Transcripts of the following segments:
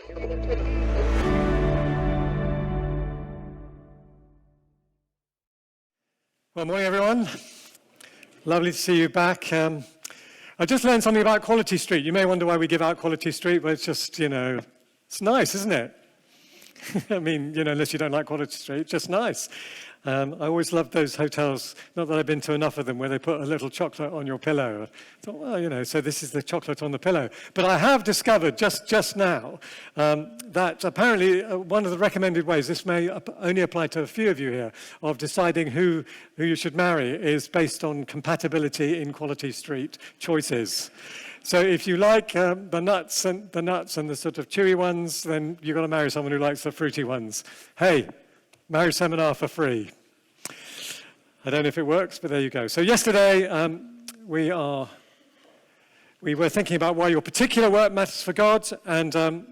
Well, morning, everyone. Lovely to see you back. I just learned something about Quality Street. You may wonder why we give out Quality Street, but it's just, it's nice, isn't it? I mean, unless you don't like Quality Street, it's just nice. I always loved those hotels, not that I've been to enough of them, where they put a little chocolate on your pillow. I thought, well, so this is the chocolate on the pillow. But I have discovered just now that apparently one of the recommended ways, this may only apply to a few of you here, of deciding who you should marry is based on compatibility in Quality Street choices. So if you like the nuts and the sort of chewy ones, then you've got to marry someone who likes the fruity ones. Hey, marriage seminar for free. I don't know if it works, but there you go. So yesterday we were thinking about why your particular work matters for God, and I'm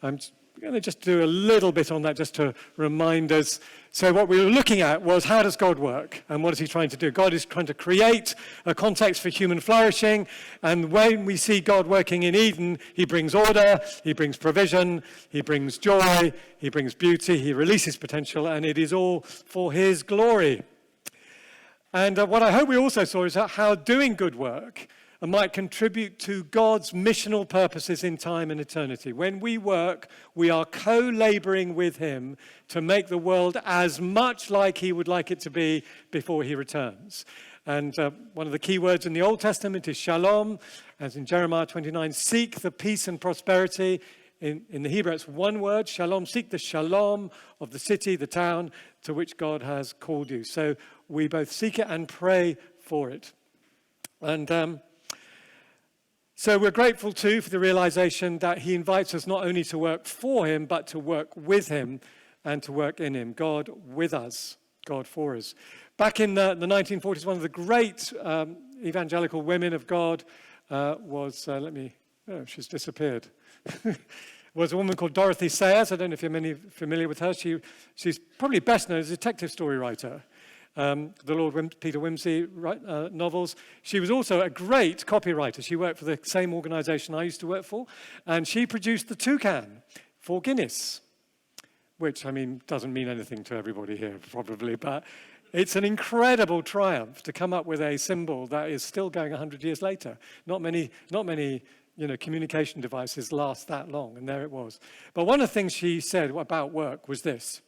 going to just do a little bit on that just to remind us. So what we were looking at was, how does God work, and what is he trying to do? God is trying to create a context for human flourishing, and when we see God working in Eden, he brings order, he brings provision, he brings joy, he brings beauty, he releases potential, and it is all for his glory. And what I hope we also saw is how doing good work might contribute to God's missional purposes in time and eternity. When we work, we are co-laboring with him to make the world as much like he would like it to be before he returns. And one of the key words in the Old Testament is shalom, as in Jeremiah 29, seek the peace and prosperity. In the Hebrew, it's one word, shalom. Seek the shalom of the city, the town to which God has called you. So we both seek it and pray for it. And so we're grateful too for the realization that he invites us not only to work for him, but to work with him and to work in him. God with us, God for us. Back in the 1940s, one of the great evangelical women of God was, she's disappeared. Was a woman called Dorothy Sayers. I don't know if you're familiar with her. She's probably best known as a detective story writer. The Lord Peter Wimsey novels. She was also a great copywriter. She worked for the same organization I used to work for, and she produced the toucan for Guinness, which, doesn't mean anything to everybody here, probably, but it's an incredible triumph to come up with a symbol that is still going 100 years later. Not many communication devices last that long, and there it was. But one of the things she said about work was this,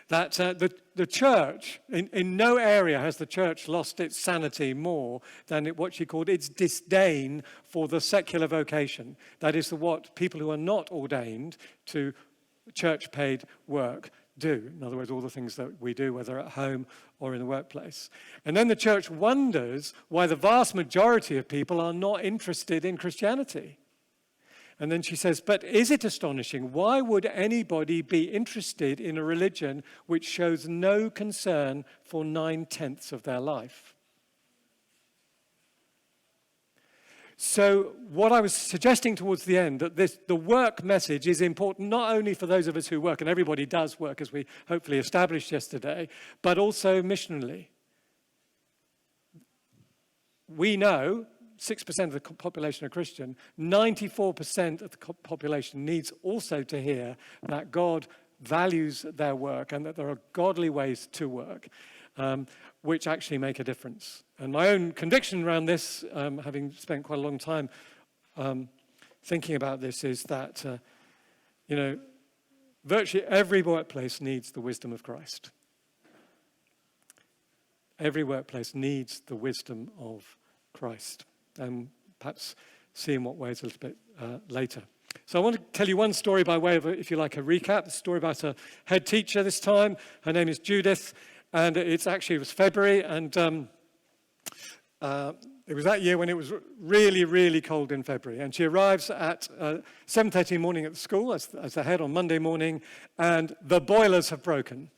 that the church, in no area has the church lost its sanity more than what she called its disdain for the secular vocation. That is what people who are not ordained to church-paid work do. In other words, all the things that we do, whether at home or in the workplace. And then the church wonders why the vast majority of people are not interested in Christianity. And then she says, but is it astonishing? Why would anybody be interested in a religion which shows no concern for 9/10 of their life? So what I was suggesting towards the end, that the work message is important not only for those of us who work, and everybody does work as we hopefully established yesterday, but also missionally. We know 6% of the population are Christian. 94% of the population needs also to hear that God values their work and that there are godly ways to work, which actually make a difference. And my own conviction around this, having spent quite a long time thinking about this, is that, virtually every workplace needs the wisdom of Christ. Every workplace needs the wisdom of Christ. And perhaps see in what ways a little bit later. So I want to tell you one story by way of, if you like, a recap. A story about a head teacher this time. Her name is Judith, and it was February, and it was that year when it was really, really cold in February. And she arrives at 7:30 in the morning at the school as the head on Monday morning, and the boilers have broken.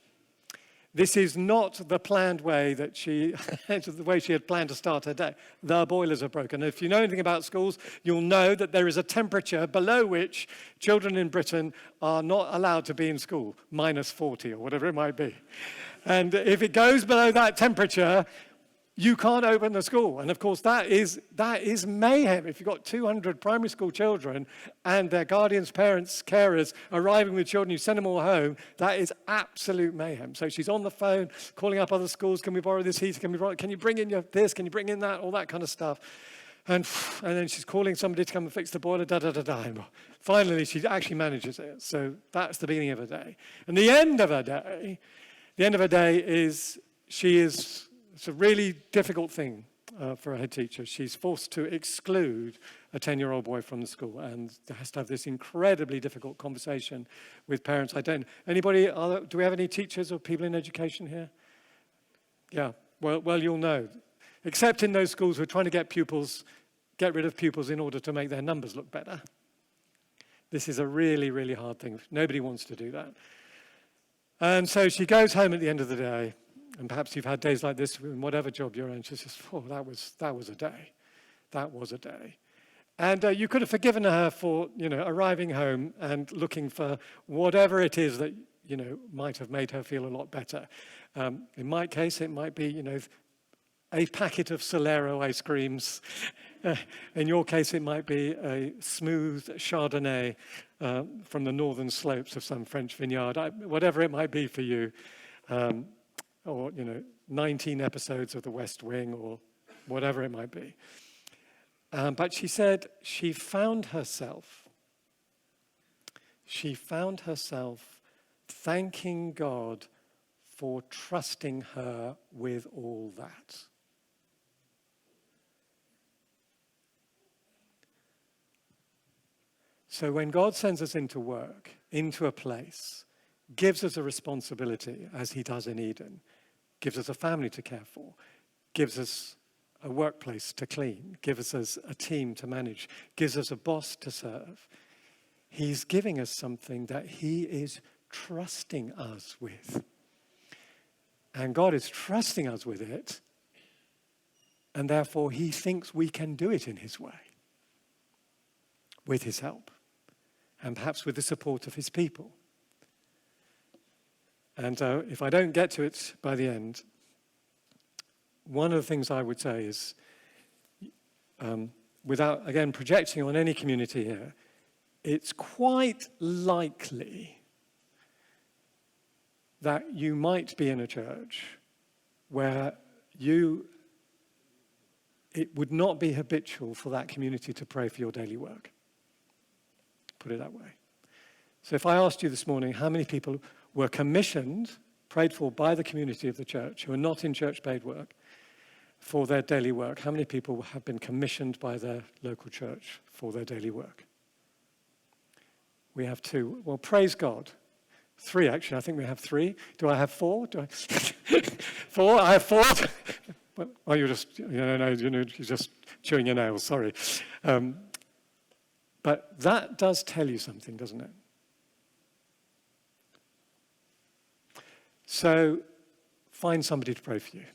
This is not the planned way that the way she had planned to start her day. The boilers are broken. If you know anything about schools, you'll know that there is a temperature below which children in Britain are not allowed to be in school, -40 or whatever it might be. And if it goes below that temperature, You can't open the school. And of course, that is mayhem. If you've got 200 primary school children and their guardians, parents, carers arriving with children, you send them all home, that is absolute mayhem. So she's on the phone, calling up other schools, can we borrow this heater, can you bring in this, can you bring in that, all that kind of stuff. And then she's calling somebody to come and fix the boiler, da-da-da-da. And finally, she actually manages it. So that's the beginning of her day. And the end of her day is, it's a really difficult thing for a head teacher. She's forced to exclude a 10-year-old boy from the school and has to have this incredibly difficult conversation with parents. Anybody, do we have any teachers or people in education here? Yeah, well, you'll know. Except in those schools who are trying to get rid of pupils in order to make their numbers look better. This is a really, really hard thing. Nobody wants to do that. And so she goes home at the end of the day, and perhaps you've had days like this in whatever job you're in. She says, that was a day. That was a day. And you could have forgiven her for, arriving home and looking for whatever it is that, might have made her feel a lot better. In my case, it might be, a packet of Solero ice creams. In your case, it might be a smooth Chardonnay from the northern slopes of some French vineyard, whatever it might be for you. Or 19 episodes of The West Wing, or whatever it might be. But she said she found herself thanking God for trusting her with all that. So when God sends us into work, into a place, gives us a responsibility, as he does in Eden, gives us a family to care for, gives us a workplace to clean, gives us a team to manage, gives us a boss to serve. He's giving us something that he is trusting us with. And God is trusting us with it, and therefore he thinks we can do it in his way, with his help, and perhaps with the support of his people. And if I don't get to it by the end, one of the things I would say is, without, again, projecting on any community here, it's quite likely that you might be in a church where it would not be habitual for that community to pray for your daily work. Put it that way. So if I asked you this morning how many people were commissioned, prayed for by the community of the church, who are not in church-paid work, for their daily work, how many people have been commissioned by their local church for their daily work? We have 2. Well, praise God. 3, actually. I think we have 3. Do I have 4? 4? I have 4. Well, you're just chewing your nails, sorry. But that does tell you something, doesn't it? So find somebody to pray for you.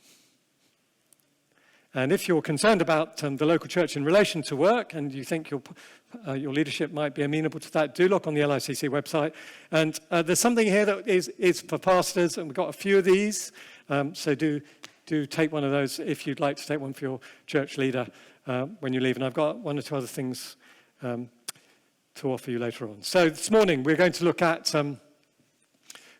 And if you're concerned about the local church in relation to work, and you think your leadership might be amenable to that, do look on the LICC website. And there's something here that is for pastors, and we've got a few of these. So do take one of those if you'd like to take one for your church leader when you leave. And I've got 1 or 2 other things to offer you later on. So this morning we're going to look at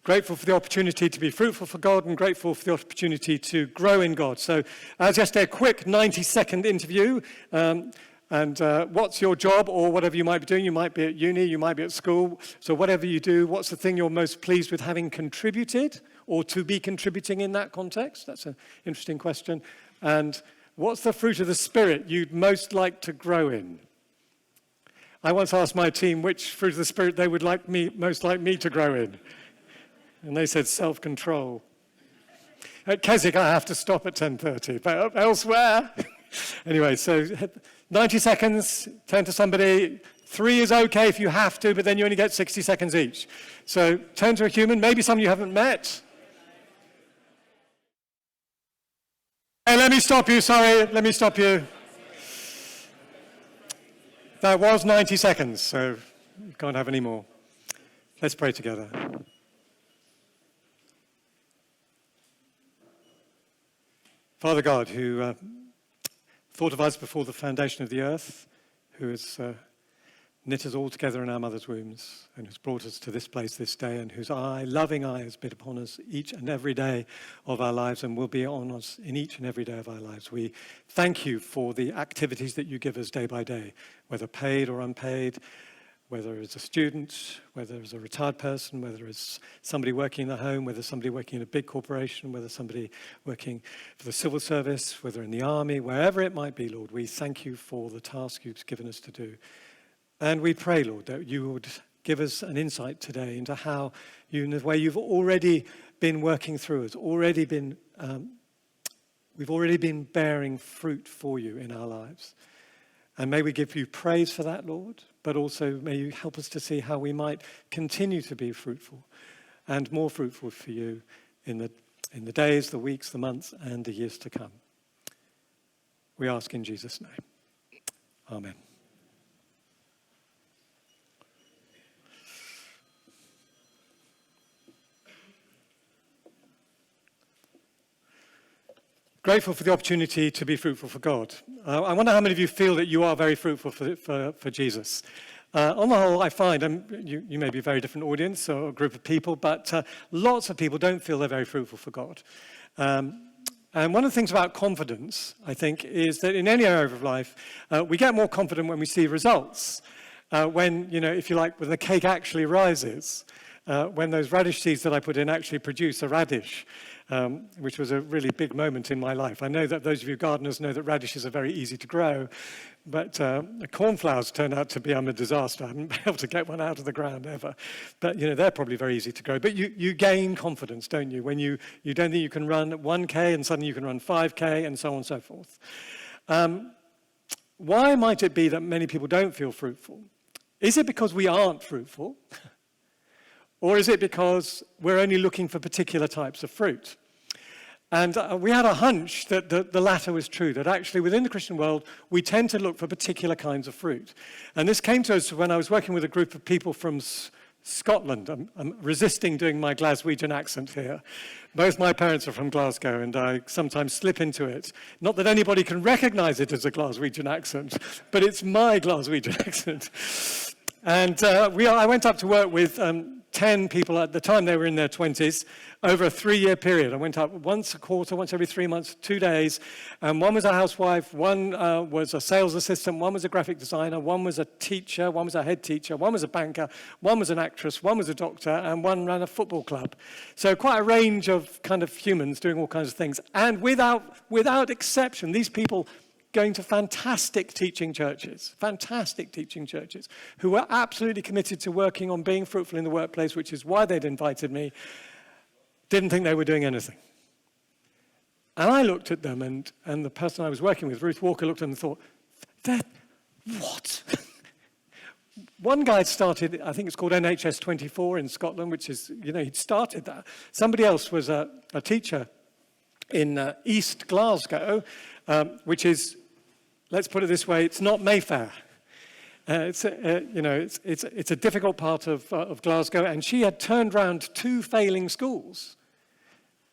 grateful for the opportunity to be fruitful for God and grateful for the opportunity to grow in God. So as just a quick 90-second interview, and what's your job or whatever you might be doing? You might be at uni, you might be at school. So whatever you do, what's the thing you're most pleased with having contributed or to be contributing in that context? That's an interesting question. And what's the fruit of the Spirit you'd most like to grow in? I once asked my team which fruit of the Spirit they would most like me to grow in. And they said self-control. At Keswick, I have to stop at 10:30, but elsewhere. Anyway, so 90 seconds, turn to somebody. 3 is okay if you have to, but then you only get 60 seconds each. So turn to a human, maybe someone you haven't met. Hey, let me stop you, sorry, let me stop you. That was 90 seconds, so you can't have any more. Let's pray together. Father God, who thought of us before the foundation of the earth, who has knit us all together in our mother's wombs, and who's brought us to this place this day, and whose loving eye has been upon us each and every day of our lives and will be on us in each and every day of our lives. We thank you for the activities that you give us day by day, whether paid or unpaid, whether as a student, whether as a retired person, whether as somebody working in the home, whether somebody working in a big corporation, whether somebody working for the civil service, whether in the army, wherever it might be, Lord, we thank you for the task you've given us to do. And we pray, Lord, that you would give us an insight today into how you, in the way you've already been working through us, we've already been bearing fruit for you in our lives. And may we give you praise for that, Lord, but also may you help us to see how we might continue to be fruitful and more fruitful for you in the days, the weeks, the months, and the years to come. We ask in Jesus' name. Amen. Grateful for the opportunity to be fruitful for God. I wonder how many of you feel that you are very fruitful for Jesus. On the whole, I find, you may be a very different audience or a group of people, but lots of people don't feel they're very fruitful for God. And one of the things about confidence, I think, is that in any area of life, we get more confident when we see results. When, if you like, when the cake actually rises, when those radish seeds that I put in actually produce a radish. Which was a really big moment in my life. I know that those of you gardeners know that radishes are very easy to grow, but cornflowers turned out to be, I'm a disaster. I haven't been able to get one out of the ground ever. But, they're probably very easy to grow. But you gain confidence, don't you? When you don't think you can run 1K and suddenly you can run 5K and so on and so forth. Why might it be that many people don't feel fruitful? Is it because we aren't fruitful? Or is it because we're only looking for particular types of fruit? And we had a hunch that the latter was true, that actually within the Christian world, we tend to look for particular kinds of fruit. And this came to us when I was working with a group of people from Scotland. I'm resisting doing my Glaswegian accent here. Both my parents are from Glasgow, and I sometimes slip into it. Not that anybody can recognize it as a Glaswegian accent, but it's my Glaswegian accent. And I went up to work with 10 people at the time. They were in their 20s over a 3-year period. I went up once a quarter, once every 3 months, 2 days. And one was a housewife, one was a sales assistant, one was a graphic designer, one was a teacher, one was a head teacher, one was a banker, one was an actress, one was a doctor, and one ran a football club. So quite a range of kind of humans doing all kinds of things. And without exception, these people going to fantastic teaching churches, who were absolutely committed to working on being fruitful in the workplace, which is why they'd invited me, didn't think they were doing anything. And I looked at them, and the person I was working with, Ruth Walker, looked at them and thought, what? One guy started, I think it's called NHS 24 in Scotland, which is, he'd started that. Somebody else was a teacher in East Glasgow, which is, let's put it this way, it's not Mayfair. It's a difficult part of Glasgow, and she had turned around 2 failing schools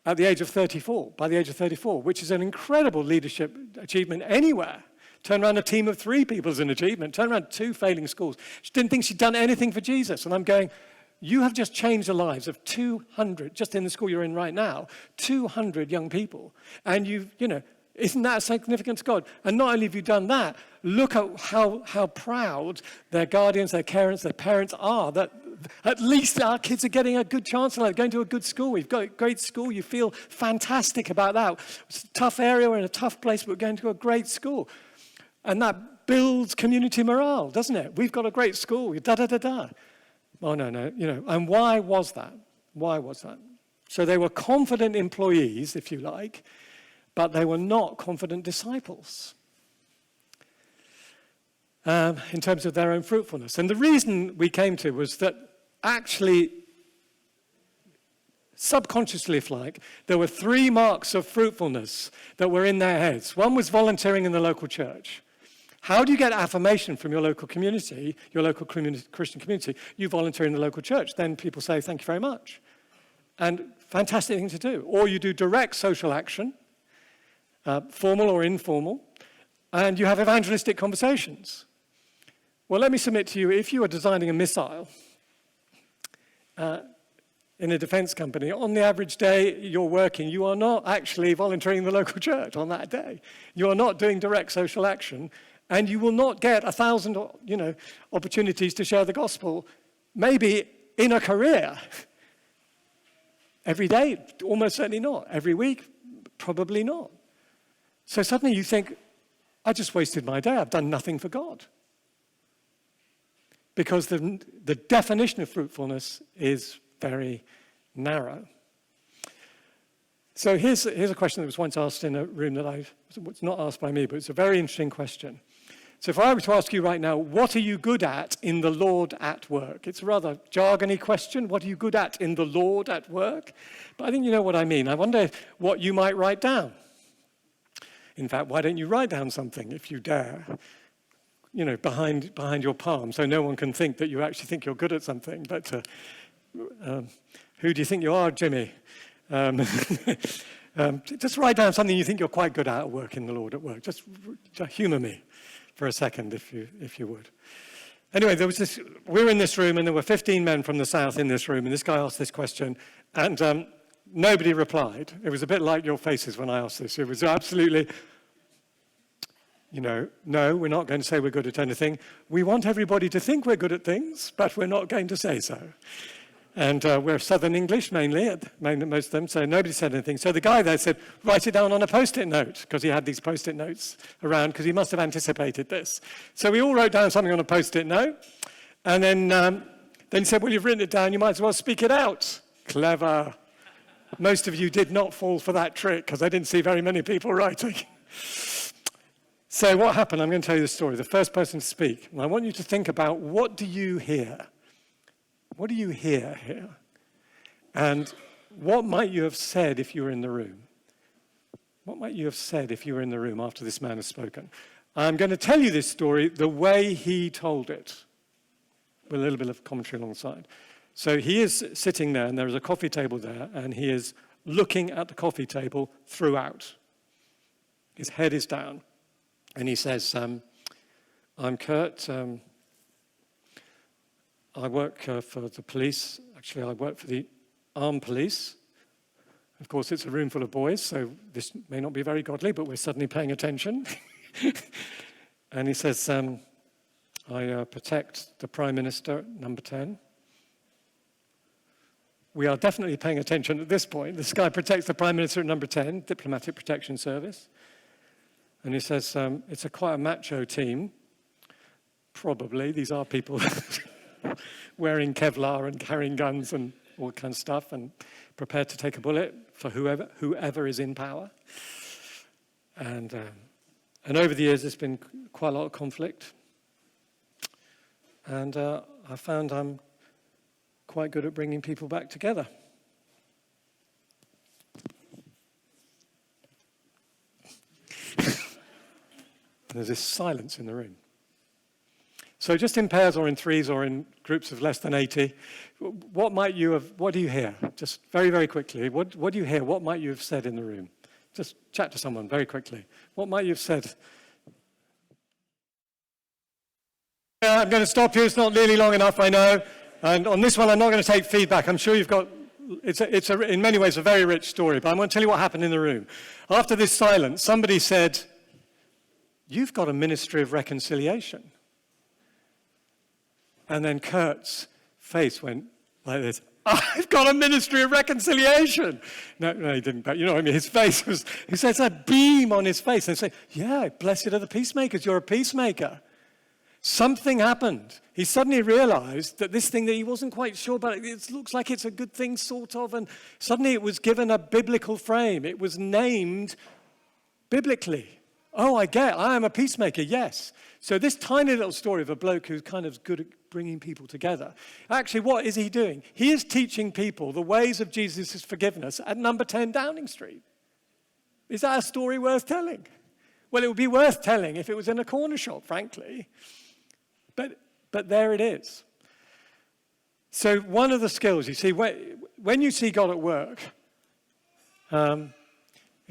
at the age of 34, by the age of 34, which is an incredible leadership achievement anywhere. Turn around a team of 3 people is an achievement. Turn around 2 failing schools. She didn't think she'd done anything for Jesus. And I'm going, you have just changed the lives of 200, just in the school you're in right now, 200 young people. And isn't that significant to God? And not only have you done that, look at how proud their guardians, their parents are that at least our kids are getting a good chance in life, going to a good school. We've got a great school. You feel fantastic about that. It's a tough area. We're in a tough place, but we're going to a great school. And that builds community morale, doesn't it? We've got a great school. Da-da-da-da. Oh, no. And why was that? So they were confident employees, if you like, but they were not confident disciples in terms of their own fruitfulness. And the reason we came to was that actually, subconsciously, if you like, there were 3 marks of fruitfulness that were in their heads. One was volunteering in the local church. How do you get affirmation from your local community, your local Christian community? You volunteer in the local church. Then people say, thank you very much. And fantastic thing to do. Or you do direct social action. formal or informal, and you have evangelistic conversations. Well, let me submit to you, if you are designing a missile in a defense company, on the average day you're working, you are not actually volunteering in the local church on that day. You are not doing direct social action, and you will not get 1,000, opportunities to share the gospel, maybe in a career. Every day, almost certainly not. Every week, probably not. So suddenly you think, I just wasted my day. I've done nothing for God. Because the definition of fruitfulness is very narrow. So here's a question that was once asked in a room that it's not asked by me, but it's a very interesting question. So if I were to ask you right now, what are you good at in the Lord at work? It's a rather jargony question. What are you good at in the Lord at work? But I think you know what I mean. I wonder what you might write down. In fact, why don't you write down something if you dare? Behind your palm, so no one can think that you actually think you're good at something. But who do you think you are, Jimmy? Just write down something you think you're quite good at work in the Lord at work. Just humor me for a second, if you would. Anyway, we were in this room, and there were 15 men from the south in this room, and this guy asked this question, and nobody replied. It was a bit like your faces when I asked this. It was absolutely, no, we're not going to say we're good at anything. We want everybody to think we're good at things, but we're not going to say so. And we're Southern English mainly, most of them, so nobody said anything. So the guy there said, write it down on a Post-it note, because he had these Post-it notes around, because he must have anticipated this. So we all wrote down something on a Post-it note, and then he said, well, you've written it down, you might as well speak it out. Clever. Most of you did not fall for that trick, because I didn't see very many people writing. So what happened? I'm going to tell you the story. The first person to speak, and I want you to think about, what do you hear? What do you hear here? And what might you have said if you were in the room? What might you have said if you were in the room after this man has spoken? I'm going to tell you this story the way he told it, with a little bit of commentary alongside. So he is sitting there, and there is a coffee table there, and he is looking at the coffee table throughout. His head is down, and he says, I'm Kurt. I work for the police. Actually, I work for the armed police. Of course, it's a room full of boys, so this may not be very godly, but we're suddenly paying attention. And he says, I protect the Prime Minister at number 10. We are definitely paying attention at this point. This guy protects the Prime Minister at number 10, Diplomatic Protection Service. And he says, it's quite a macho team. Probably. These are people wearing Kevlar and carrying guns and all kinds of stuff and prepared to take a bullet for whoever is in power. And over the years, there's been quite a lot of conflict. And I found I'm quite good at bringing people back together. There's this silence in the room. So just in pairs or in threes or in groups of less than 80, what do you hear? Just very, very quickly, what do you hear? What might you have said in the room? Just chat to someone very quickly. What might you have said? I'm going to stop here. It's not nearly long enough, I know. And on this one, I'm not going to take feedback. I'm sure you've got, it's in many ways a very rich story, but I'm going to tell you what happened in the room. After this silence, somebody said, you've got a ministry of reconciliation. And then Kurt's face went like this. I've got a ministry of reconciliation. No, he didn't. But you know what I mean? His face was, he says a beam on his face. And say, yeah, blessed are the peacemakers. You're a peacemaker. Something happened. He suddenly realized that this thing that he wasn't quite sure about, it looks like it's a good thing, sort of. And suddenly it was given a biblical frame. It was named biblically. Oh, I am a peacemaker, yes. So this tiny little story of a bloke who's kind of good at bringing people together. Actually, what is he doing? He is teaching people the ways of Jesus' forgiveness at number 10 Downing Street. Is that a story worth telling? Well, it would be worth telling if it was in a corner shop, frankly. But there it is. So one of the skills, you see, when you see God at work,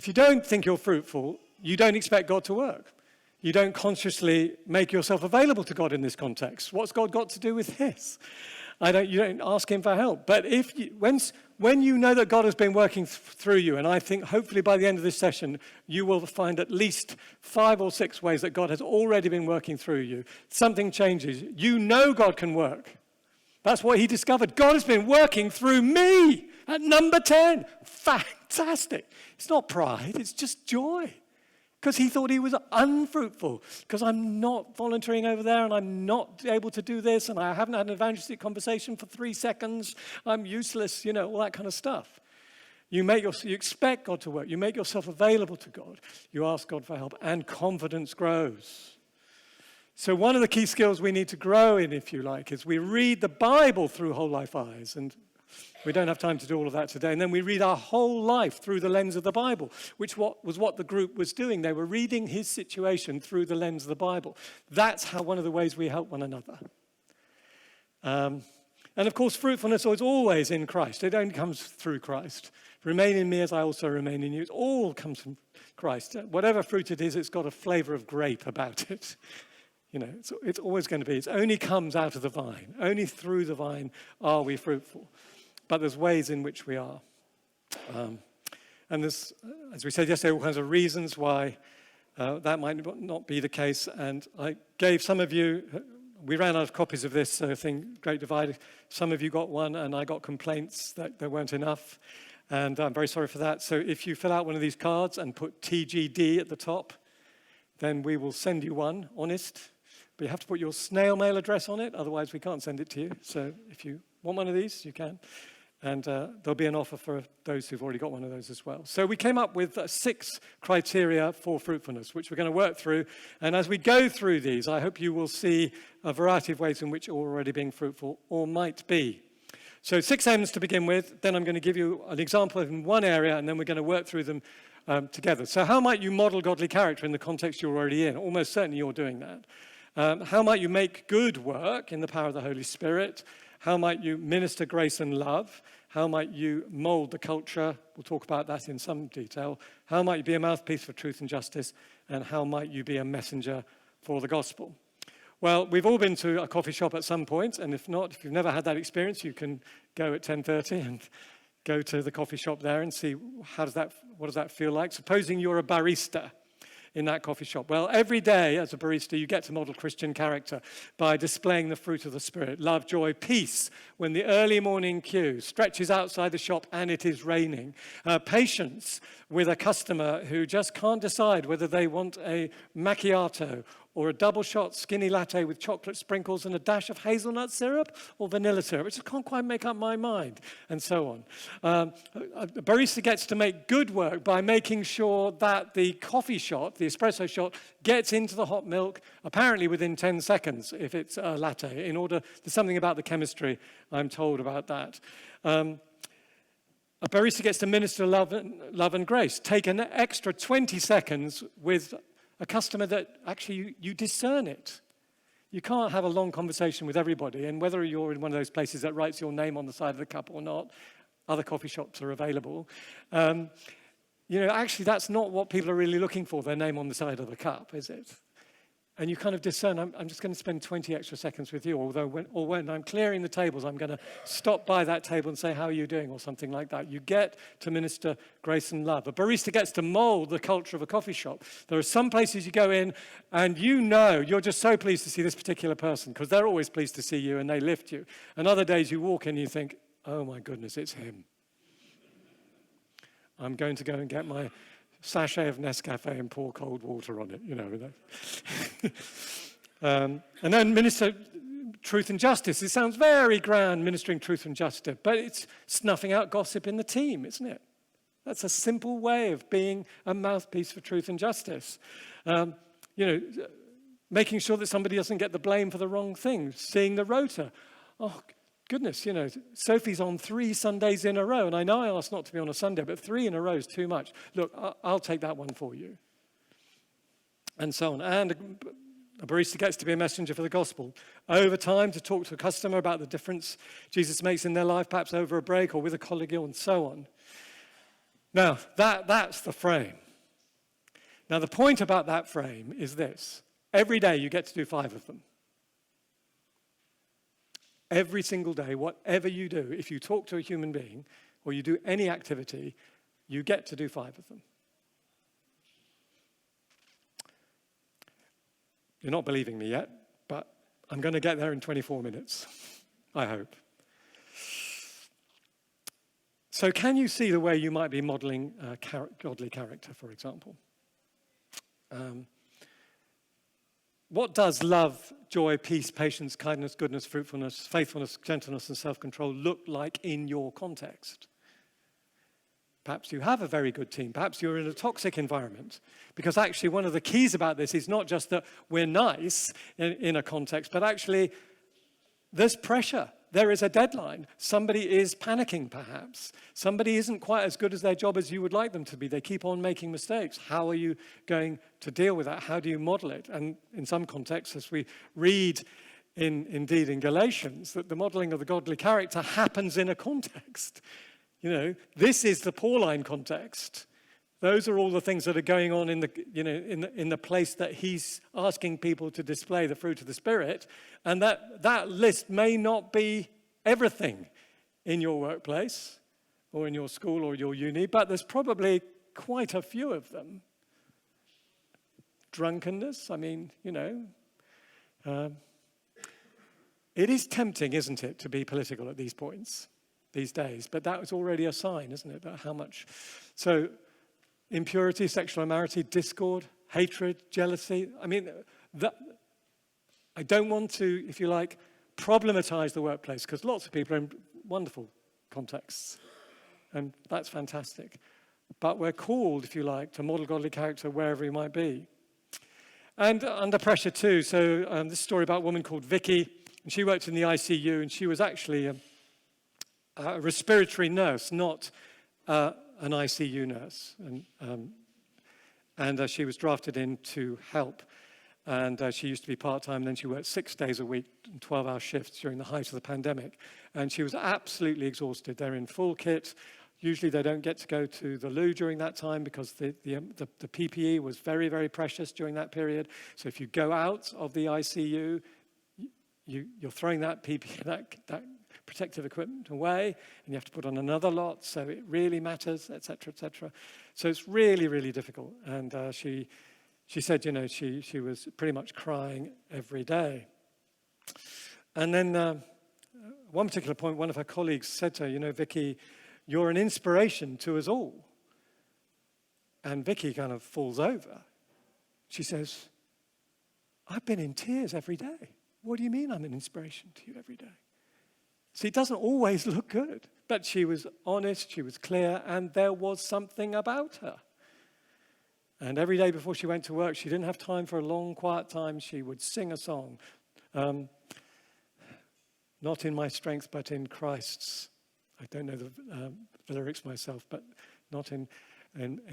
If you don't think you're fruitful, you don't expect God to work. You don't consciously make yourself available to God in this context. What's God got to do with this? You don't ask him for help. But when you know that God has been working through you, and I think hopefully by the end of this session, you will find at least 5 or 6 ways that God has already been working through you. Something changes. You know God can work. That's what he discovered. God has been working through me at number 10. Fantastic. It's not pride, it's just joy. Because he thought he was unfruitful. Because I'm not volunteering over there, and I'm not able to do this, and I haven't had an evangelistic conversation for 3 seconds. I'm useless, all that kind of stuff. You expect God to work. You make yourself available to God. You ask God for help, and confidence grows. So one of the key skills we need to grow in, if you like, is we read the Bible through whole life eyes. And we don't have time to do all of that today. And then we read our whole life through the lens of the Bible, which was what the group was doing. They were reading his situation through the lens of the Bible. That's one of the ways we help one another. And of course, fruitfulness is always in Christ. It only comes through Christ. Remain in me as I also remain in you. It all comes from Christ. Whatever fruit it is, it's got a flavor of grape about it. It's always going to be. It only comes out of the vine. Only through the vine are we fruitful. But there's ways in which we are. And there's, as we said yesterday, all kinds of reasons why that might not be the case. And I gave some of you, we ran out of copies of this thing, Great Divide. Some of you got one, and I got complaints that there weren't enough. And I'm very sorry for that. So if you fill out one of these cards and put TGD at the top, then we will send you one, honest. But you have to put your snail mail address on it, otherwise we can't send it to you. So if you want one of these, you can. And there'll be an offer for those who've already got one of those as well. So we came up with 6 criteria for fruitfulness, which we're going to work through. And as we go through these, I hope you will see a variety of ways in which you're already being fruitful or might be. So 6 M's to begin with. Then I'm going to give you an example in one area, and then we're going to work through them together. So how might you model godly character in the context you're already in? Almost certainly you're doing that. How might you make good work in the power of the Holy Spirit? How might you minister grace and love? How might you mold the culture? We'll talk about that in some detail. How might you be a mouthpiece for truth and justice? And how might you be a messenger for the gospel? Well, we've all been to a coffee shop at some point, and if not, if you've never had that experience, you can go at 10:30 and go to the coffee shop there and see what does that feel like. Supposing you're a barista in that coffee shop. Well, every day as a barista, you get to model Christian character by displaying the fruit of the Spirit. Love, joy, peace when the early morning queue stretches outside the shop and it is raining. Patience with a customer who just can't decide whether they want a macchiato or a double shot skinny latte with chocolate sprinkles and a dash of hazelnut syrup or vanilla syrup. I just can't quite make up my mind, and so on. A barista gets to make good work by making sure that the coffee shot, the espresso shot, gets into the hot milk, apparently within 10 seconds if it's a latte. There's something about the chemistry, I'm told, about that. A barista gets to minister love and grace. Take an extra 20 seconds with a customer that actually you discern it. You can't have a long conversation with everybody, and whether you're in one of those places that writes your name on the side of the cup or not, other coffee shops are available. Actually that's not what people are really looking for, their name on the side of the cup, is it? And you kind of discern, I'm just going to spend 20 extra seconds with you, or when I'm clearing the tables, I'm going to stop by that table and say, how are you doing, or something like that. You get to minister grace and love. A barista gets to mold the culture of a coffee shop. There are some places you go in, and you're just so pleased to see this particular person, because they're always pleased to see you, and they lift you. And other days you walk in and you think, oh my goodness, it's him. I'm going to go and get my sachet of Nescafe and pour cold water on it, and then minister truth and justice. It sounds very grand, ministering truth and justice, but it's snuffing out gossip in the team, isn't it? That's a simple way of being a mouthpiece for truth and justice. Making sure that somebody doesn't get the blame for the wrong thing, seeing the rota. Oh, goodness, Sophie's on 3 Sundays in a row, and I know I asked not to be on a Sunday, but 3 in a row is too much. Look, I'll take that one for you. And so on. And a barista gets to be a messenger for the gospel. Over time, to talk to a customer about the difference Jesus makes in their life, perhaps over a break or with a colleague and so on. Now, that's the frame. Now, the point about that frame is this. Every day you get to do 5 of them. Every single day, whatever you do, if you talk to a human being or you do any activity, you get to do 5 of them. You're not believing me yet, but I'm going to get there in 24 minutes, I hope. So can you see the way you might be modeling godly character, for example? What does love, joy, peace, patience, kindness, goodness, fruitfulness, faithfulness, gentleness, and self-control look like in your context? Perhaps you have a very good team. Perhaps you're in a toxic environment. Because actually one of the keys about this is not just that we're nice in a context, but actually there's pressure. There is a deadline. Somebody is panicking, perhaps. Somebody isn't quite as good as their job as you would like them to be. They keep on making mistakes. How are you going to deal with that? How do you model it? And in some contexts, as we read indeed in Galatians, that the modeling of the godly character happens in a context. You know, this is the Pauline context. Those are all the things that are going on in the place that he's asking people to display the fruit of the Spirit. And that list may not be everything in your workplace or in your school or your uni, but there's probably quite a few of them. Drunkenness, I mean, it is tempting, isn't it, to be political at these points, these days. But that was already a sign, isn't it, about how much. So impurity, sexual immorality, discord, hatred, jealousy. I mean, I don't want to, if you like, problematize the workplace, because lots of people are in wonderful contexts, and that's fantastic. But we're called, if you like, to model godly character wherever we might be. And under pressure too. So this story about a woman called Vicky, and she worked in the ICU, and she was actually a respiratory nurse, not an ICU nurse, and she was drafted in to help. And she used to be part-time, then she worked 6 days a week, 12-hour shifts during the height of the pandemic. And she was absolutely exhausted. They're in full kit. Usually they don't get to go to the loo during that time because the PPE was very, very precious during that period. So if you go out of the ICU, you're throwing that PPE, that protective equipment away, and you have to put on another lot, so it really matters, etc., etc. So it's really, really difficult. And she said, she was pretty much crying every day. And then one particular point, one of her colleagues said to her, Vicky, you're an inspiration to us all. And Vicky kind of falls over. She says, I've been in tears every day. What do you mean I'm an inspiration to you every day? See, it doesn't always look good, but she was honest, she was clear, and there was something about her. And every day before she went to work, she didn't have time for a long, quiet time. She would sing a song. Not in my strength, but in Christ's. I don't know the lyrics myself, but not in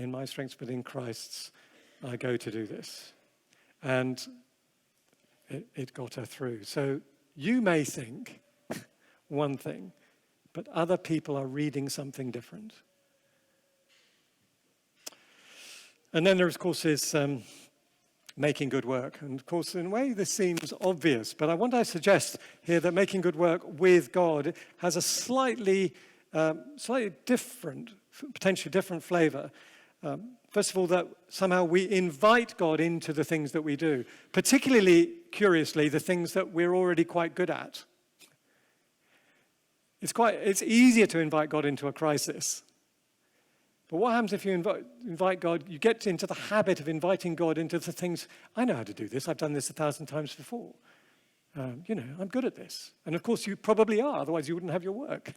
my strength, but in Christ's, I go to do this. And it got her through. So you may think one thing, but other people are reading something different. And then there, of course, is making good work. And, of course, in a way, this seems obvious. But I want to suggest here that making good work with God has a slightly different, potentially different flavor. First of all, that somehow we invite God into the things that we do, particularly, curiously, the things that we're already quite good at. It's easier to invite God into a crisis. But what happens if you invite God, you get into the habit of inviting God into the things, I know how to do this, I've done this 1,000 times before. I'm good at this. And of course you probably are, otherwise you wouldn't have your work.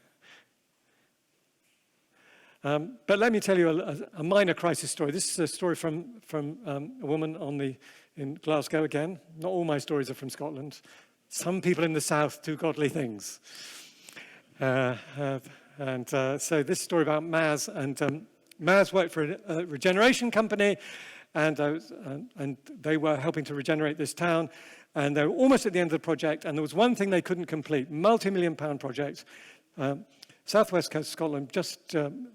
But let me tell you a minor crisis story. This is a story from a woman in Glasgow again. Not all my stories are from Scotland. Some people in the south do godly things. So this story about Maz, and Maz worked for a regeneration company, and they were helping to regenerate this town, and they were almost at the end of the project, and there was one thing they couldn't complete, multi-million-pound project. southwest coast of Scotland, just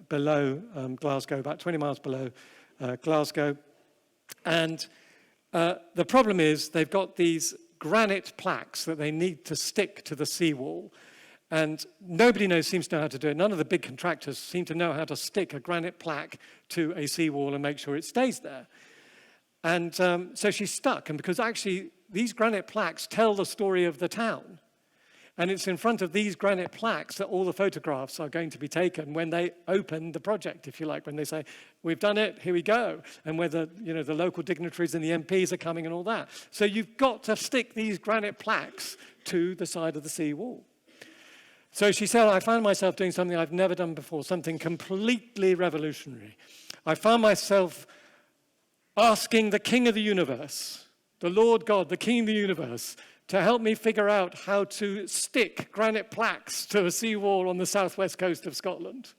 below Glasgow, about 20 miles below Glasgow. And the problem is they've got these granite plaques that they need to stick to the seawall. And nobody seems to know how to do it. None of the big contractors seem to know how to stick a granite plaque to a seawall and make sure it stays there. And so she's stuck. And because actually these granite plaques tell the story of the town. And it's in front of these granite plaques that all the photographs are going to be taken when they open the project, if you like, when they say, we've done it, here we go. And whether, the local dignitaries and the MPs are coming and all that. So you've got to stick these granite plaques to the side of the seawall. So she said, I found myself doing something I've never done before, something completely revolutionary. I found myself asking the King of the universe, the Lord God, the King of the universe, to help me figure out how to stick granite plaques to a seawall on the southwest coast of Scotland.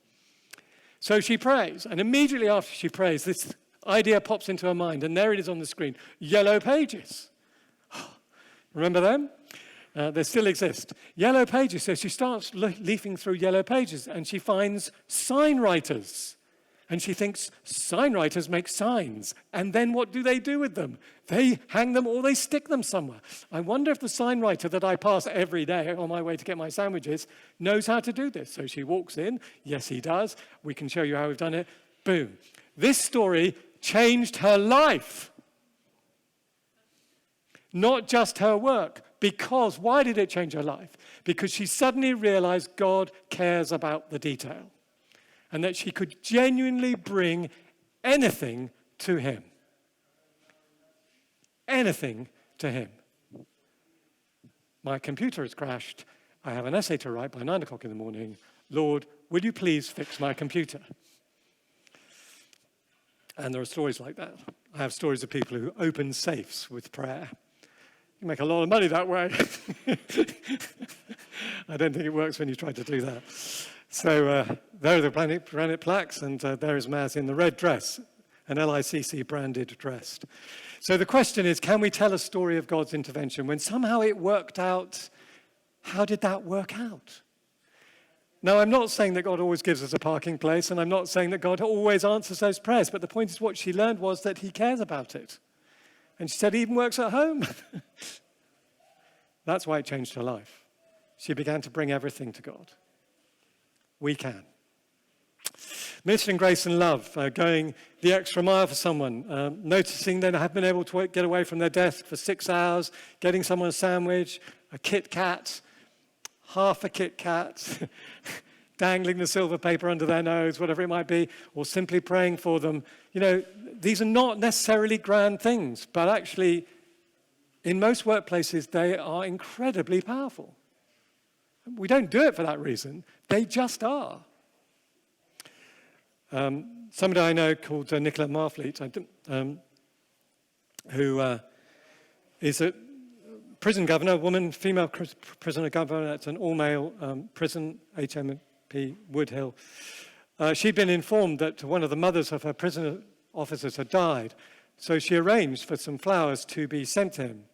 So she prays, and immediately after she prays, this idea pops into her mind, and there it is on the screen, Yellow Pages. Remember them? They still exist. Yellow Pages. So she starts leafing through Yellow Pages, and she finds sign writers. And she thinks, sign writers make signs. And then what do they do with them? They hang them or they stick them somewhere. I wonder if the sign writer that I pass every day on my way to get my sandwiches knows how to do this. So she walks in. Yes, he does. We can show you how we've done it. Boom. This story changed her life. Not just her work. Because, why did it change her life? Because she suddenly realized God cares about the detail. And that she could genuinely bring anything to him. Anything to him. My computer has crashed. I have an essay to write by 9 o'clock in the morning. Lord, will you please fix my computer? And there are stories like that. I have stories of people who open safes with prayer. You make a lot of money that way. I don't think it works when you try to do that. So there are the granite plaques, and there is Maz in the red dress, an LICC branded dress. So the question is, can we tell a story of God's intervention when somehow it worked out? How did that work out? Now, I'm not saying that God always gives us a parking place, and I'm not saying that God always answers those prayers, but the point is what she learned was that he cares about it. And she said he even works at home. That's why it changed her life. She began to bring everything to God. We can. Ministering grace and love, going the extra mile for someone, noticing they have been able to get away from their desk for 6 hours, getting someone a sandwich, a Kit Kat, half a Kit Kat, dangling the silver paper under their nose, whatever it might be, or simply praying for them. These are not necessarily grand things, but actually, in most workplaces, they are incredibly powerful. We don't do it for that reason. They just are. Somebody I know called Nicola Marfleet, who is a prison governor, a woman, female prisoner governor. It's an all-male prison, HMP Woodhill. She'd been informed that one of the mothers of her prison officers had died. So she arranged for some flowers to be sent to him.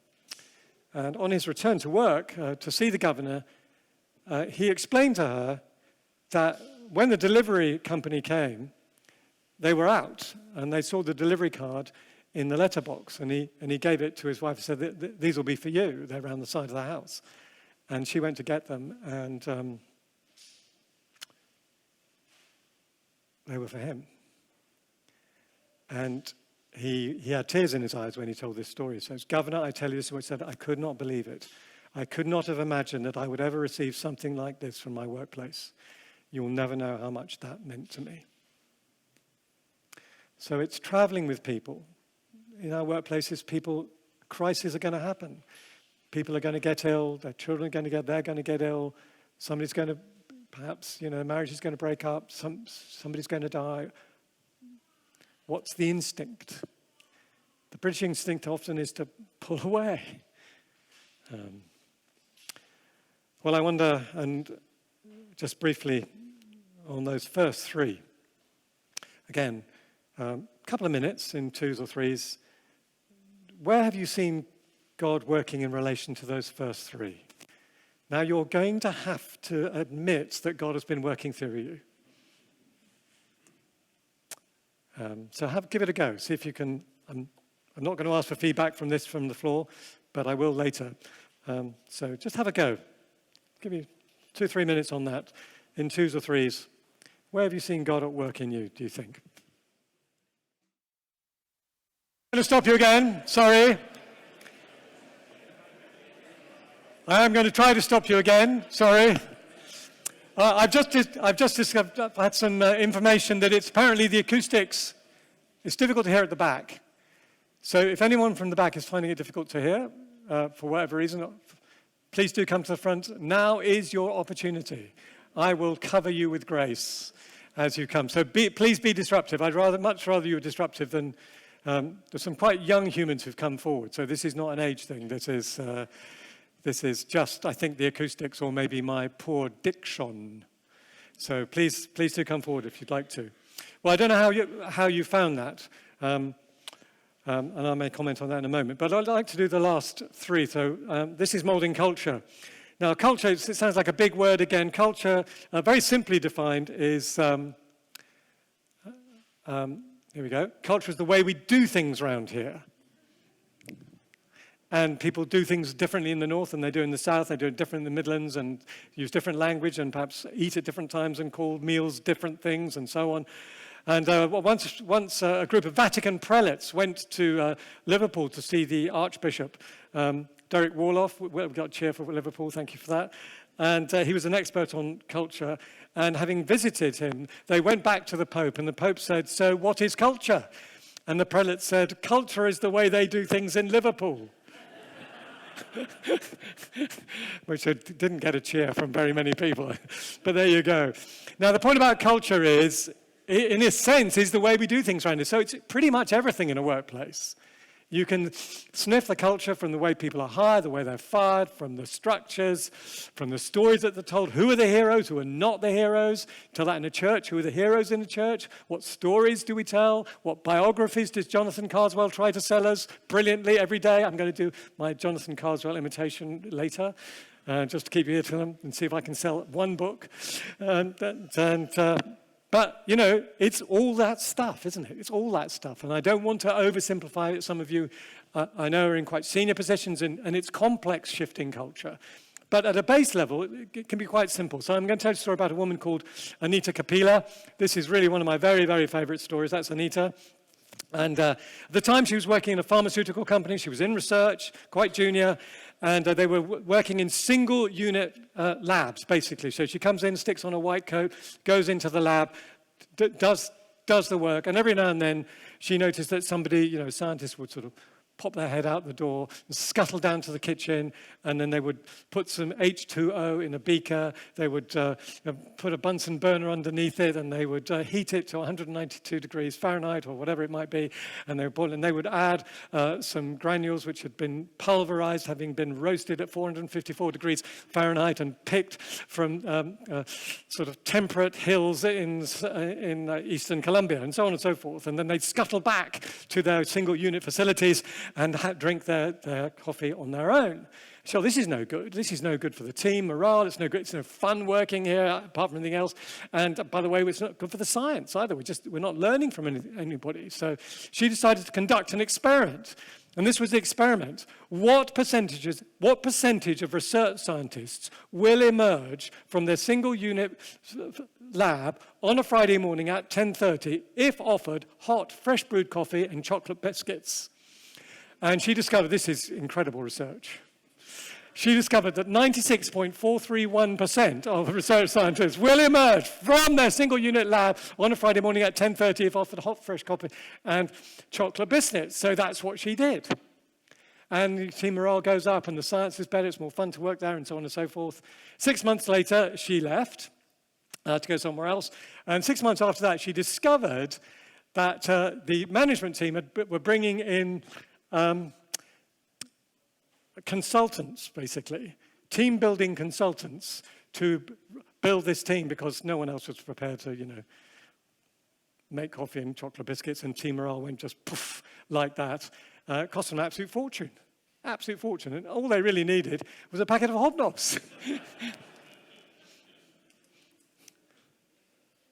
And on his return to work, to see the governor, he explained to her that when the delivery company came, they were out, and they saw the delivery card in the letterbox, and he gave it to his wife and said, these will be for you. They're around the side of the house. And she went to get them, and they were for him. And he had tears in his eyes when he told this story. So, Governor, I tell you, this is what he said, I could not believe it. I could not have imagined that I would ever receive something like this from my workplace. You'll never know how much that meant to me. So it's traveling with people. In our workplaces, crises are going to happen. People are going to get ill, their children are they're going to get ill, somebody's going to, perhaps, marriage is going to break up, somebody's going to die. What's the instinct? The British instinct often is to pull away. Well, I wonder, and just briefly on those first three, again, a couple of minutes in twos or threes, where have you seen God working in relation to those first three? Now, you're going to have to admit that God has been working through you. So give it a go. See if you can. I'm not going to ask for feedback from the floor, but I will later. So just have a go. Give you 2 or 3 minutes on that, in 2s or 3s. Where have you seen God at work in you, do you think? I'm going to stop you again. Sorry. I am going to try to stop you again. Sorry. I've just discovered, I've had some information that it's apparently the acoustics. It's difficult to hear at the back. So if anyone from the back is finding it difficult to hear, for whatever reason, please do come to the front. Now is your opportunity. I will cover you with grace as you come. So please be disruptive. I'd much rather you were disruptive than, there's some quite young humans who've come forward. So this is not an age thing. This is just, I think, the acoustics or maybe my poor diction. So please do come forward if you'd like to. Well, I don't know how you found that, and I may comment on that in a moment. But I'd like to do the last 3. So this is molding culture. Now, culture, it sounds like a big word again. Culture, very simply defined, is, here we go. Culture is the way we do things around here. And people do things differently in the north than they do in the south. They do it different in the Midlands and use different language and perhaps eat at different times and call meals different things and so on. And once a group of Vatican prelates went to Liverpool to see the Archbishop, Derek Warloff. We got a cheer for Liverpool, thank you for that. And he was an expert on culture. And having visited him, they went back to the Pope, and the Pope said, "So what is culture?" And the prelate said, "Culture is the way they do things in Liverpool." Which didn't get a cheer from very many people. But there you go. Now, the point about culture is, in a sense, is the way we do things around here. So it's pretty much everything in a workplace. You can sniff the culture from the way people are hired, the way they're fired, from the structures, from the stories that they're told. Who are the heroes? Who are not the heroes? Tell that in a church. Who are the heroes in a church? What stories do we tell? What biographies does Jonathan Carswell try to sell us brilliantly every day? I'm going to do my Jonathan Carswell imitation later, just to keep you here to them and see if I can sell one book. But, you know, it's all that stuff, isn't it? It's all that stuff. And I don't want to oversimplify it. Some of you, I know, are in quite senior positions, and it's complex shifting culture. But at a base level, it can be quite simple. So I'm going to tell you a story about a woman called Anita Kapila. This is really one of my very, very favorite stories. That's Anita. And at the time, she was working in a pharmaceutical company. She was in research, quite junior. And they were working in single-unit labs, basically. So she comes in, sticks on a white coat, goes into the lab, does the work. And every now and then, she noticed that somebody, you know, scientists would sort of pop their head out the door and scuttle down to the kitchen, and then they would put some H2O in a beaker. They would put a Bunsen burner underneath it, and they would heat it to 192 degrees Fahrenheit or whatever it might be, and they would boil. And they would add some granules which had been pulverized, having been roasted at 454 degrees Fahrenheit and picked from sort of temperate hills in eastern Colombia, and so on and so forth. And then they'd scuttle back to their single-unit facilities and drink their coffee on their own. So this is no good. This is no good for the team morale. It's no good. It's no fun working here, apart from anything else. And by the way, it's not good for the science either. We're not learning from anybody. So she decided to conduct an experiment. And this was the experiment. What percentage of research scientists will emerge from their single-unit lab on a Friday morning at 10:30 if offered hot, fresh brewed coffee and chocolate biscuits? And she discovered, this is incredible research, she discovered that 96.431% of research scientists will emerge from their single-unit lab on a Friday morning at 10:30 if offered hot, fresh coffee and chocolate biscuits. So that's what she did. And team morale goes up, and the science is better, it's more fun to work there, and so on and so forth. 6 months later, she left to go somewhere else. And 6 months after that, she discovered that the management team were bringing in consultants, basically, team-building consultants to build this team because no one else was prepared to, you know, make coffee and chocolate biscuits, and team morale went just poof like that. It cost them an absolute fortune. absolute fortune. And all they really needed was a packet of hobnobs.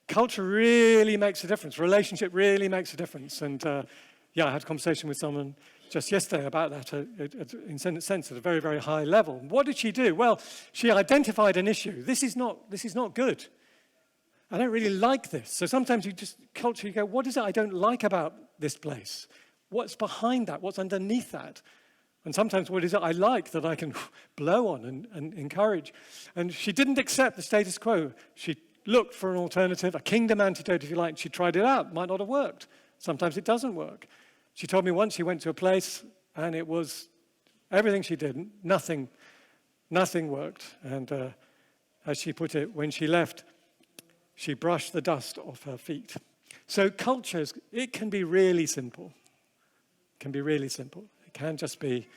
Culture really makes a difference. Relationship really makes a difference. And I had a conversation with someone just yesterday about that in a sense at a very, very high level. What did she do? Well, she identified an issue. This is not good. I don't really like this. So sometimes you go, what is it I don't like about this place? What's behind that? What's underneath that? And sometimes what is it I like that I can blow on and encourage? And she didn't accept the status quo. She looked for an alternative, a kingdom antidote, if you like. She tried it out. Might not have worked. Sometimes it doesn't work. She told me once she went to a place and it was everything she did, nothing worked. And as she put it, when she left, she brushed the dust off her feet. So cultures, it can be really simple. It can be really simple. It can just be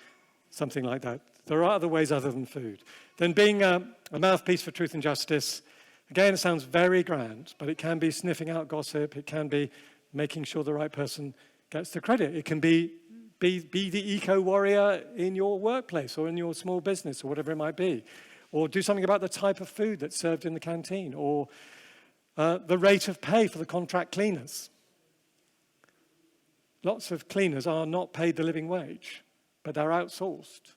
something like that. There are other ways other than food. Then being a mouthpiece for truth and justice, again, it sounds very grand, but it can be sniffing out gossip. It can be making sure the right person gets the credit. It can be the eco-warrior in your workplace or in your small business or whatever it might be. Or do something about the type of food that's served in the canteen. Or the rate of pay for the contract cleaners. Lots of cleaners are not paid the living wage, but they're outsourced.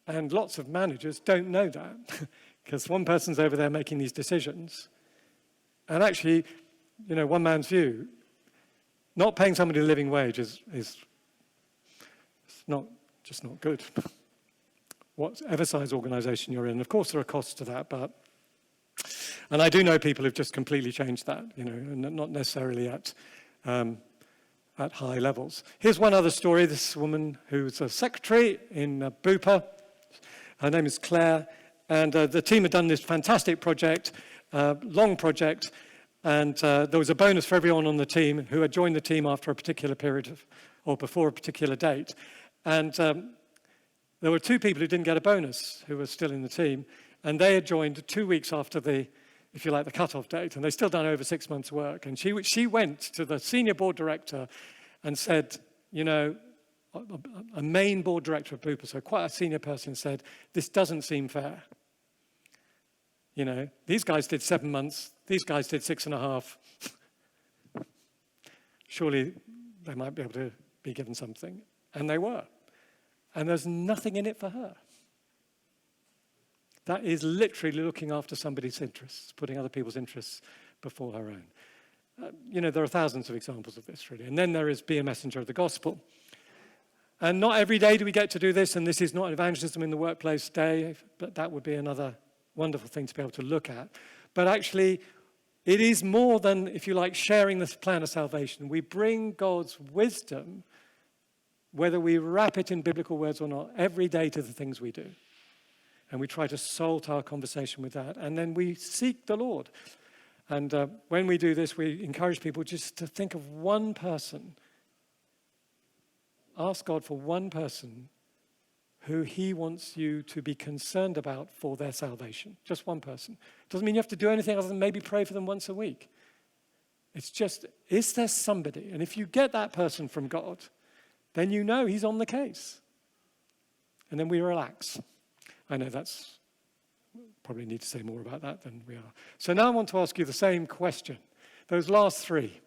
And lots of managers don't know that because one person's over there making these decisions. And actually, one man's view, not paying somebody a living wage is not good. Whatever size organization you're in. Of course, there are costs to that, and I do know people who've just completely changed that, and not necessarily at high levels. Here's one other story. This woman who's a secretary in Bupa. Her name is Claire, and the team had done this fantastic project, long project, and there was a bonus for everyone on the team who had joined the team after a particular period or before a particular date. And there were two people who didn't get a bonus who were still in the team, and they had joined 2 weeks after the cutoff date, and they'd still done over 6 months' work. And she went to the senior board director and said, a main board director of Bupa, so quite a senior person, said, this doesn't seem fair. These guys did 7 months, these guys did 6.5. Surely they might be able to be given something. And they were. And there's nothing in it for her. That is literally looking after somebody's interests, putting other people's interests before her own. There are thousands of examples of this, really. And then there is be a messenger of the gospel. And not every day do we get to do this, and this is not evangelism in the workplace day, but that would be another wonderful thing to be able to look at. But actually, it is more than, if you like, sharing this plan of salvation. We bring God's wisdom, whether we wrap it in biblical words or not, every day to the things we do. And we try to salt our conversation with that. And then we seek the Lord. And when we do this, we encourage people just to think of one person. Ask God for one person who he wants you to be concerned about for their salvation. Just one person. Doesn't mean you have to do anything other than maybe pray for them once a week. It's just, is there somebody? And if you get that person from God, then you know he's on the case. And then we relax. I know that's, probably need to say more about that than we are. So now I want to ask you the same question. Those last three.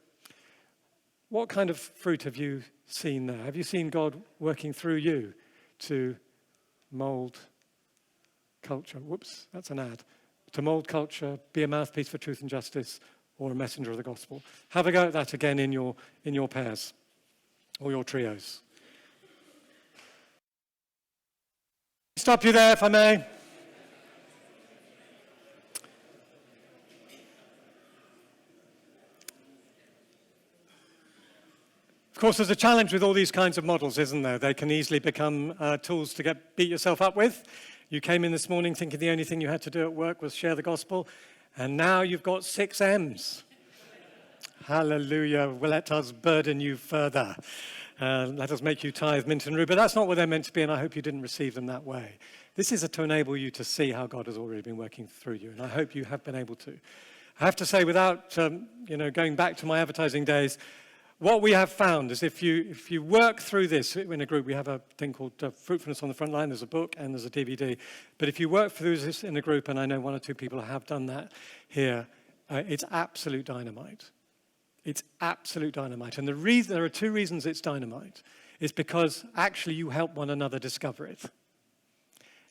What kind of fruit have you seen there? Have you seen God working through you to mold culture? Whoops, that's an ad. To mold culture, be a mouthpiece for truth and justice, or a messenger of the gospel. Have a go at that again in your pairs or your trios. Stop you there, if I may. Of course, there's a challenge with all these kinds of models, isn't there? They can easily become tools to beat yourself up with. You came in this morning thinking the only thing you had to do at work was share the gospel, and now you've got 6 M's. Hallelujah. Well, let us burden you further. Let us make you tithe, mint and rue. But that's not what they're meant to be, and I hope you didn't receive them that way. This is to enable you to see how God has already been working through you, and I hope you have been able to. I have to say, without going back to my advertising days, what we have found is if you work through this in a group, we have a thing called Fruitfulness on the Front Line. There's a book and there's a DVD. But if you work through this in a group, and I know one or two people have done that here, it's absolute dynamite. It's absolute dynamite. And there are two reasons it's dynamite. It's because actually you help one another discover it.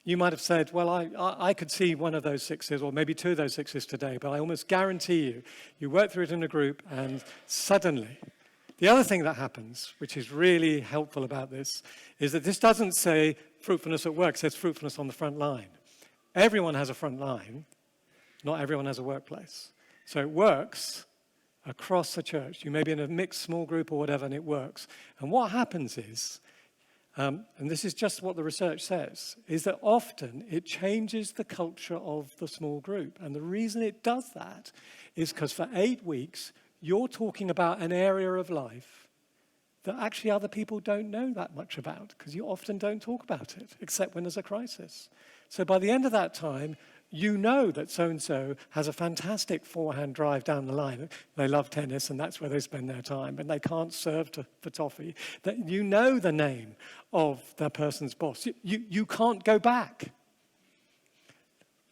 You might have said, well, I could see one of those sixes, or maybe two of those sixes today, but I almost guarantee you work through it in a group, and suddenly, the other thing that happens, which is really helpful about this, is that this doesn't say fruitfulness at work, it says fruitfulness on the front line. Everyone has a front line, not everyone has a workplace. So it works across the church. You may be in a mixed small group or whatever, and it works. And what happens is, and this is just what the research says, is that often it changes the culture of the small group. And the reason it does that is because for 8 weeks, you're talking about an area of life that actually other people don't know that much about, because you often don't talk about it, except when there's a crisis. So by the end of that time, you know that so-and-so has a fantastic forehand drive down the line. They love tennis, and that's where they spend their time, and they can't serve for toffee. That you know the name of that person's boss. You can't go back.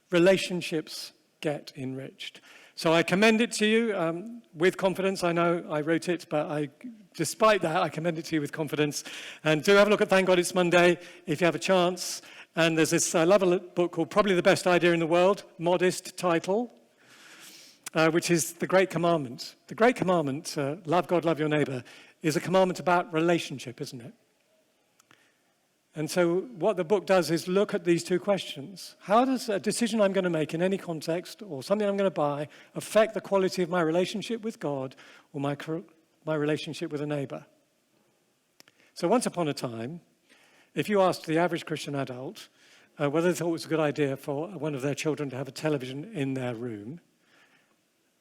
Relationships get enriched. So I commend it to you with confidence. I know I wrote it, but despite that, I commend it to you with confidence. And do have a look at Thank God It's Monday if you have a chance. And there's this lovely book called Probably the Best Idea in the World, modest title, which is the Great Commandment. The Great Commandment, love God, love your neighbor, is a commandment about relationship, isn't it? And so what the book does is look at these two questions. How does a decision I'm going to make in any context or something I'm going to buy affect the quality of my relationship with God or my relationship with a neighbor? So once upon a time, if you asked the average Christian adult whether they thought it was a good idea for one of their children to have a television in their room,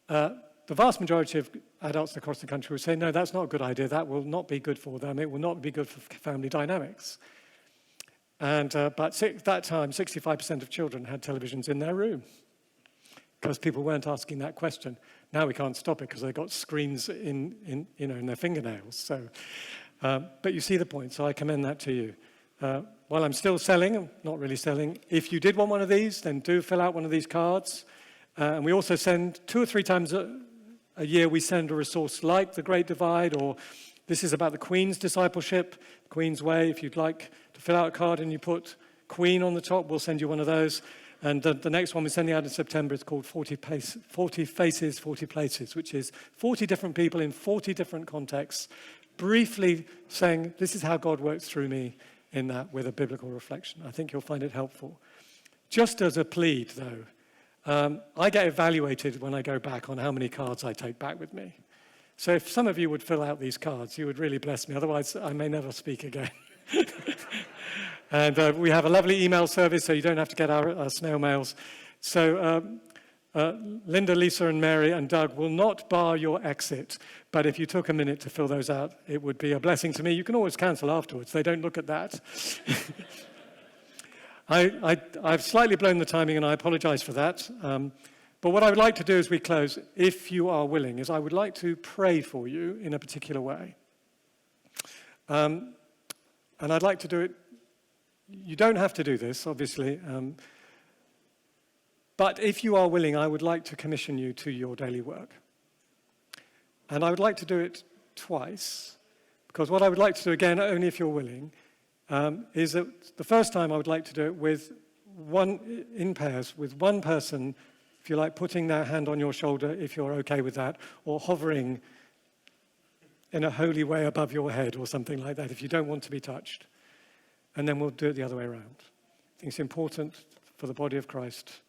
the vast majority of adults across the country would say, no, that's not a good idea. That will not be good for them. It will not be good for family dynamics. And but at that time, 65% of children had televisions in their room because people weren't asking that question. Now we can't stop it because they've got screens in their fingernails. So, but you see the point. So I commend that to you. While I'm still selling, I'm not really selling, if you did want one of these, then do fill out one of these cards. And we also send 2 or 3 times a year, we send a resource like The Great Divide, or this is about the Queen's discipleship, Queen's Way. If you'd like to fill out a card and you put Queen on the top, we'll send you one of those. And the next one we're sending out in September is called 40 Faces, 40 Places, which is 40 different people in 40 different contexts, briefly saying, this is how God works through me in that with a biblical reflection. I think you'll find it helpful. Just as a plead, though, I get evaluated when I go back on how many cards I take back with me. So if some of you would fill out these cards, you would really bless me. Otherwise, I may never speak again. And we have a lovely email service, so you don't have to get our snail mails. So Linda, Lisa, and Mary, and Doug will not bar your exit. But if you took a minute to fill those out, it would be a blessing to me. You can always cancel afterwards. They don't look at that. I've slightly blown the timing, and I apologize for that. But what I would like to do as we close, if you are willing, is I would like to pray for you in a particular way. And I'd like to do it. You don't have to do this, obviously. But if you are willing, I would like to commission you to your daily work. And I would like to do it twice, because what I would like to do, again, only if you're willing, is that the first time I would like to do it with in pairs, with one person, if you like, putting their hand on your shoulder, if you're okay with that, or hovering in a holy way above your head or something like that, if you don't want to be touched. And then we'll do it the other way around. I think it's important for the body of Christ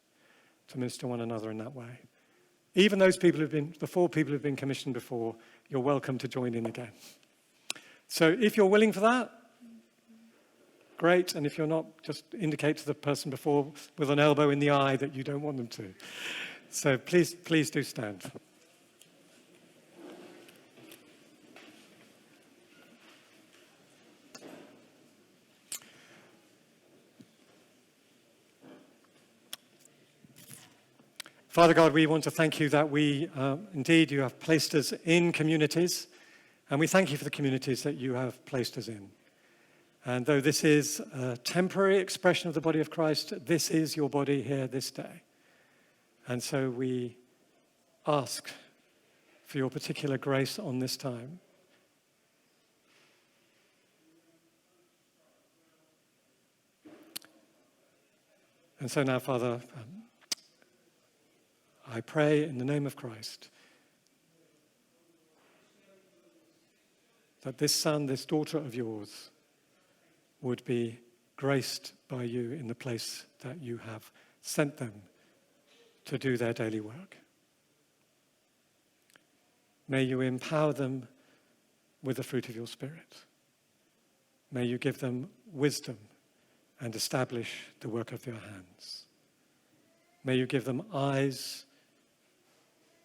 to minister one another in that way. Even those people the 4 people who've been commissioned before, you're welcome to join in again. So if you're willing for that, great. And if you're not, just indicate to the person before with an elbow in the eye that you don't want them to. So please do stand. Father God, we want to thank you that indeed, you have placed us in communities, And we thank you for the communities that you have placed us in. And though this is a temporary expression of the body of Christ, this is your body here this day. And so we ask for your particular grace on this time. And so now, Father, I pray in the name of Christ that this son, this daughter of yours would be graced by you in the place that you have sent them to do their daily work. May you empower them with the fruit of your Spirit. May you give them wisdom and establish the work of their hands. May you give them eyes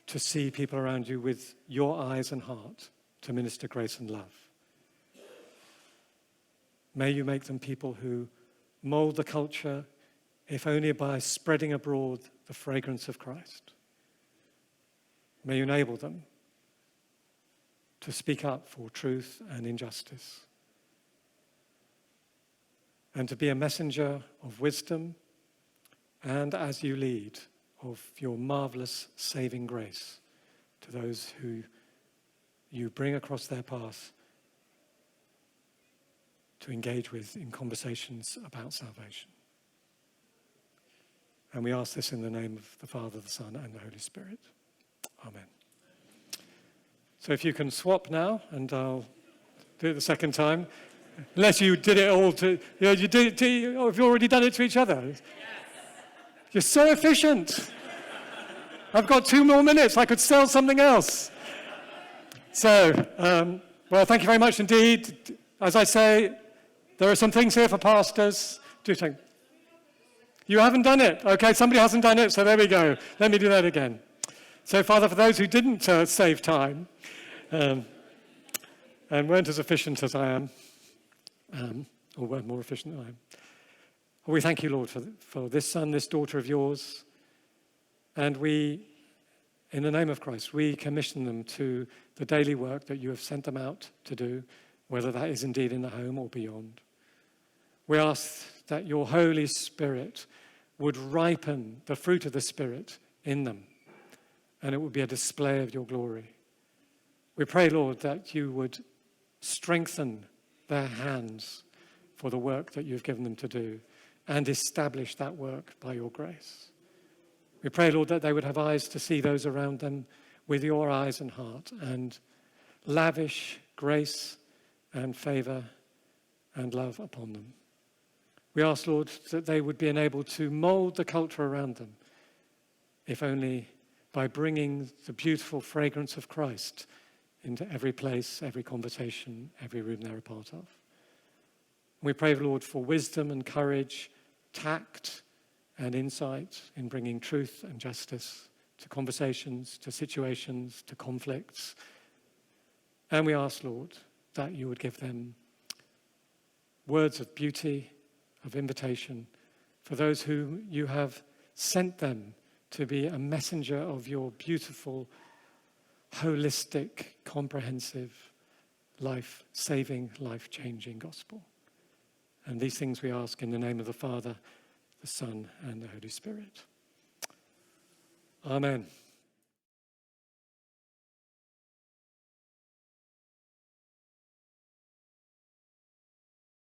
to see people around you with your eyes and heart to minister grace and love. May you make them people who mold the culture, if only by spreading abroad the fragrance of Christ. May you enable them to speak up for truth and injustice, and to be a messenger of wisdom, and as you lead, of your marvelous saving grace to those who you bring across their path to engage with in conversations about salvation. And we ask this in the name of the Father, the Son, and the Holy Spirit. Amen. So if you can swap now, and I'll do it the second time. Unless you did it all to, you did it to, have you already done it to each other? Yes. You're so efficient. I've got 2 more minutes. I could sell something else. So, well, thank you very much indeed. As I say, there are some things here for pastors. Do you think? You haven't done it. Okay, somebody hasn't done it, so there we go. Let me do that again. So, Father, for those who didn't save time and weren't as efficient as I am, or weren't more efficient than I am, we thank you, Lord, for this son, this daughter of yours. And we, in the name of Christ, we commission them to the daily work that you have sent them out to do, whether that is indeed in the home or beyond. We ask that your Holy Spirit would ripen the fruit of the Spirit in them, and it would be a display of your glory. We pray, Lord, that you would strengthen their hands for the work that you've given them to do and establish that work by your grace. We pray, Lord, that they would have eyes to see those around them with your eyes and heart, and lavish grace and favor and love upon them. We ask, Lord, that they would be enabled to mold the culture around them, if only by bringing the beautiful fragrance of Christ into every place, every conversation, every room they're a part of. We pray, Lord, for wisdom and courage, tact and insight in bringing truth and justice to conversations, to situations, to conflicts. And we ask, Lord, that you would give them words of beauty, of invitation for those who you have sent them to be a messenger of your beautiful, holistic, comprehensive, life-saving, life-changing gospel. And these things we ask in the name of the Father, the Son, and the Holy Spirit. Amen.